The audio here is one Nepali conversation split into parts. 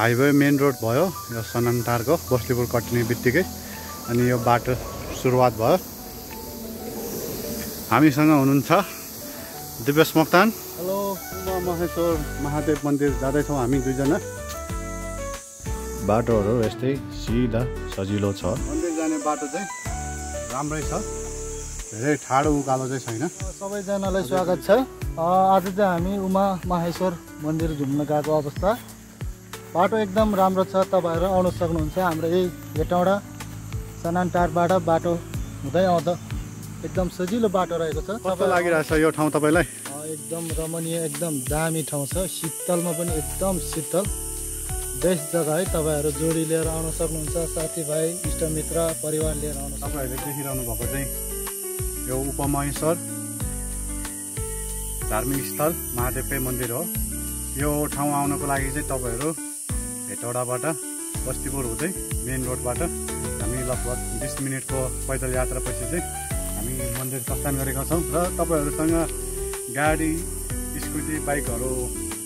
हाइवे मेन रोड भयो यो सननटारको बस्तीपुर कट्ने बित्तिकै अनि यो बाटो सुरुवात भयो। हामीसँग हुनुहुन्छ दिव्यस मोक्तान। हेलो, उमा महेश्वर महादेव मन्दिर जाँदैछौँ हामी दुईजना। बाटोहरू यस्तै सिधा सजिलो छ। मन्दिर जाने बाटो चाहिँ राम्रै छ, धेरै ठाडो उकालो चाहिँ छैन। सबैजनालाई स्वागत छ। आज चाहिँ हामी उमा महेश्वर मन्दिर घुम्न गएको अवस्था। बाटो एकदम राम्रो छ, तपाईँहरू आउन सक्नुहुन्छ। हाम्रो यही हेटौँडा सननटारबाट बाटो हुँदै आउँदा एकदम सजिलो बाटो रहेको छ। कस्तो लागिरहेछ यो ठाउँ तपाईँलाई? एकदम रमणीय, एकदम दामी ठाउँ छ। शीतलमा पनि एकदम शीतल, बेस्ट जग्गा है। तपाईँहरू जोडी लिएर आउन सक्नुहुन्छ, साथीभाइ इष्टमित्र परिवार लिएर आउन। तपाईँहरूले देखिरहनु भएको चाहिँ यो उपमहेश्वर धार्मिक स्थल महादेवकै मन्दिर हो। यो ठाउँ आउनको लागि चाहिँ तपाईँहरू हेटौडाबाट बस्तीपुर हुँदै मेन रोडबाट हामी लगभग 20 मिनटको पैदल यात्रा पछि चाहिँ हामी मन्दिर प्रस्थान गरेका छौँ। र तपाईँहरूसँग गाडी स्कुटी बाइकहरू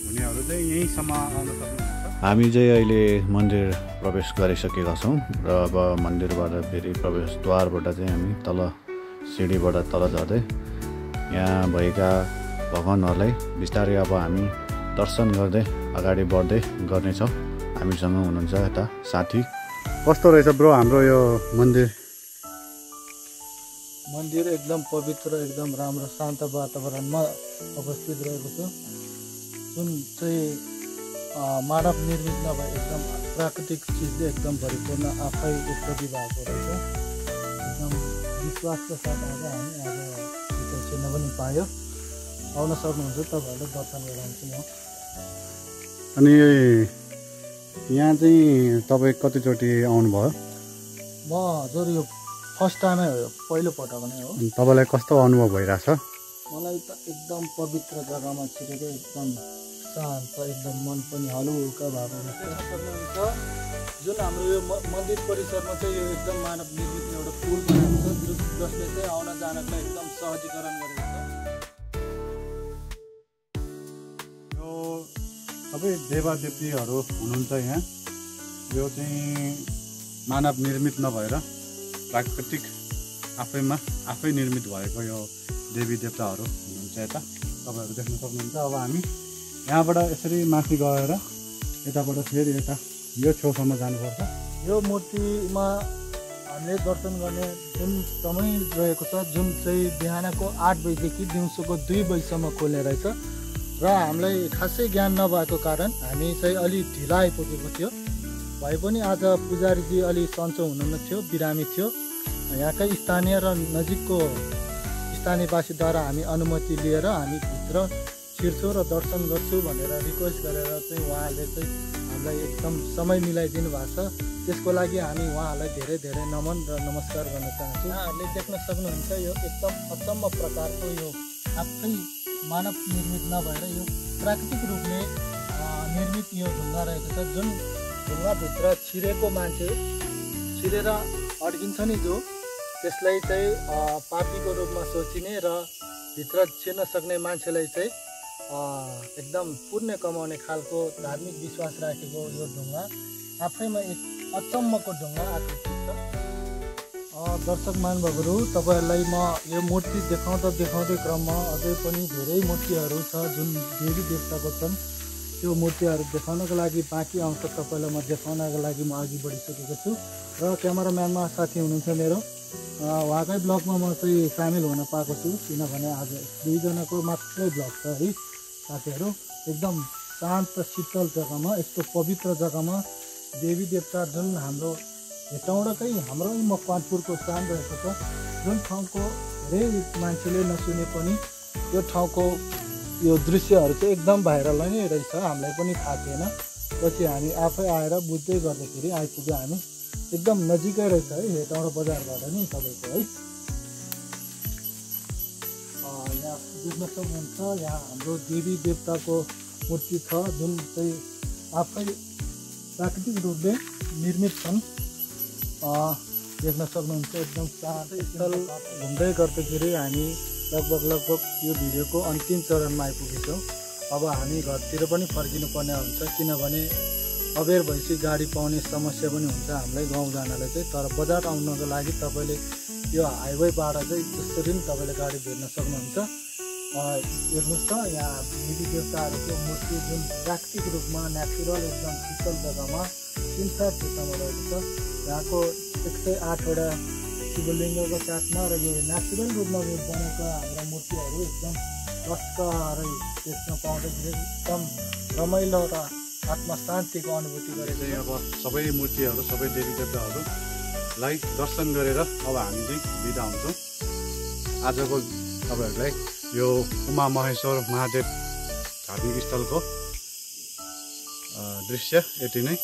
हुनेहरू चाहिँ यहीँसम्म आउन सक्नुहुन्छ। हामी चाहिँ अहिले मन्दिर प्रवेश गरिसकेका छौँ र अब मन्दिरबाट फेरि प्रवेशद्वारबाट चाहिँ हामी तल सिँढीबाट तल झर्दै यहाँ भएका भगवानहरूलाई बिस्तारै अब हामी दर्शन गर्दै अगाडि बढ्दै गर्नेछौँ। हामीसँग हुनुहुन्छ यता साथी। कस्तो रहेछ ब्रो हाम्रो यो मन्दिर? मन्दिर एकदम पवित्र, एकदम राम्रो शान्त वातावरणमा अवस्थित रहेको छ, जुन चाहिँ मानव निर्मित नभए एकदम प्राकृतिक चिजले एकदम भरिपूर्ण आफै उत्पत्ति भएको रहेछ। एकदम विश्वासका साथ आज हामी आज भित्र छिर्न पनि पायो। आउन सक्नुहुन्छ, तपाईँहरूले दर्शन गराउँछु म। अनि यहाँ चाहिँ तपाईँ कतिचोटि आउनुभयो? म हजुर यो फर्स्ट टाइमै हो, यो पहिलो पटक नै हो। तपाईँलाई कस्तो अनुभव भइरहेछ? मलाई त एकदम पवित्र जग्गामा छिरेको, एकदम शान्त, एकदम मन पनि हलुका भएको सक्नुहुन्छ। जुन हाम्रो यो मन्दिर परिसरमा चाहिँ यो एकदम मानव निर्मित एउटा पुल बनाएको छ, जसले चाहिँ आउन जानलाई एकदम सहजीकरण गरेको छ। यो सबै देवादेवीहरू हुनुहुन्छ यहाँ। यो चाहिँ मानव निर्मित नभएर प्राकृतिक आफै निर्मित भएको यो देवी देवताहरू हुनुहुन्छ यता, तपाईँहरू देख्न सक्नुहुन्छ। अब हामी यहाँबाट यसरी माथि गएर यताबाट फेरि यता यो छेउसम्म जानुपर्छ। यो मूर्तिमा हामीले दर्शन गर्ने जुन समय रहेको छ, जुन चाहिँ बिहानको 8 बजीदेखि दिउँसोको 2 बजीसम्म खोल्ने रहेछ। र हामीलाई खासै ज्ञान नभएको कारण हामी चाहिँ अलि ढिला आइपुगेको थियो। भए पनि आज पुजारीजी अलि सन्चो हुनुहुन्न थियो, बिरामी थियो। यहाँकै स्थानीय र नजिकको स्थानीयवासीद्वारा हामी अनुमति लिएर हामी भित्र छिर्छु र दर्शन गर्छु भनेर रिक्वेस्ट गरेर चाहिँ उहाँहरूले चाहिँ हामीलाई एकदम समय मिलाइदिनु भएको छ। त्यसको लागि हामी उहाँहरूलाई धेरै धेरै नमन र नमस्कार गर्न चाहन्छु। यहाँहरूले देख्न सक्नुहुन्छ यो एकदम अचम्म प्रकारको यो आफै मानव निर्मित नभएर यो प्राकृतिक रूपले निर्मित यो ढुङ्गा रहेको छ। जुन ढुङ्गाभित्र छिरेको मान्छे छिरेर अड्किन्छ नि, जो त्यसलाई चाहिँ पापीको रूपमा सोचिने र भित्र छिर्न सक्ने मान्छेलाई चाहिँ एकदम पुण्य कमाउने खालको धार्मिक विश्वास राखेको यो ढुङ्गा आफैमा एक अचम्मको ढुङ्गा आकृति छ। दर्शक महानुभावहरू, तपाईँहरूलाई म यो मूर्ति देखाउँदै क्रममा अझै पनि धेरै मूर्तिहरू छ जुन देवी देवताको छन्। त्यो मूर्तिहरू देखाउनको लागि बाँकी आउँछ, तपाईँलाई म देखाउनको लागि म अघि बढिसकेको छु। र क्यामेराम्यानमा साथी हुनुहुन्छ मेरो, उहाँकै ब्लगमा म चाहिँ सामेल हुन पाएको छु, किनभने आज 2 जनाको मात्रै ब्लग छ है साथीहरू। एकदम शान्त शीतल जग्गामा, यस्तो पवित्र जग्गामा देवी देवता जुन हाम्रो हेटौँडाकै हाम्रै मकवानपुरको स्थान रहेको छ, जुन ठाउँको धेरै मान्छेले नसुने पनि यो ठाउँको यो दृश्यहरू चाहिँ एकदम भाइरल नै रहेछ। हामीलाई पनि थाहा थिएन, पछि हामी आफै आएर बुझ्दै गर्दाखेरि आइपुग्यो। हामी एकदम नजिकै रहेछ है, हेटौँडा बजारबाट नि तपाईँको है। यहाँ देख्न सक्नुहुन्छ, यहाँ हाम्रो देवी देवताको मूर्ति छ जुन चाहिँ आफै प्राकृतिक रूपले निर्मित छन्। देख्न सक्नुहुन्छ एकदम शान्त स्थल घुम्दै गर्दाखेरि हामी लगभग यो भिडियोको अन्तिम चरणमा आइपुगेछौँ। अब हामी घरतिर पनि फर्किनु पर्ने हुन्छ, किनभने अबेर भएपछि गाडी पाउने समस्या पनि हुन्छ हामीलाई गाउँ जानलाई चाहिँ। तर बजार आउनको लागि तपाईँले यो हाइवेबाट चाहिँ त्यसरी नै तपाईँले गाडी भेट्न सक्नुहुन्छ। हेर्नुहोस् त यहाँ देवी देवताहरूको मूर्ति जुन प्राकृतिक रूपमा नेचुरल एकदम शीतल जग्गामा 3-4 क्षेत्रमा रहेको छ। यहाँको 108वटा शिवलिङ्गको साथमा र यो नेचुरल रूपमा बनेका हाम्रा मूर्तिहरू एकदम लस्करै देख्न पाउँदाखेरि एकदम रमाइलो र आत्मा शान्तिको अनुभूति गरेको चाहिँ अब सबै मूर्तिहरू सबै देवी देवताहरूलाई दर्शन गरेर अब हामी चाहिँ बिदा हुन्छौँ। आजको तपाईँहरूलाई यो उमा महेश्वर महादेव धार्मिक स्थलको दृश्य यति नै।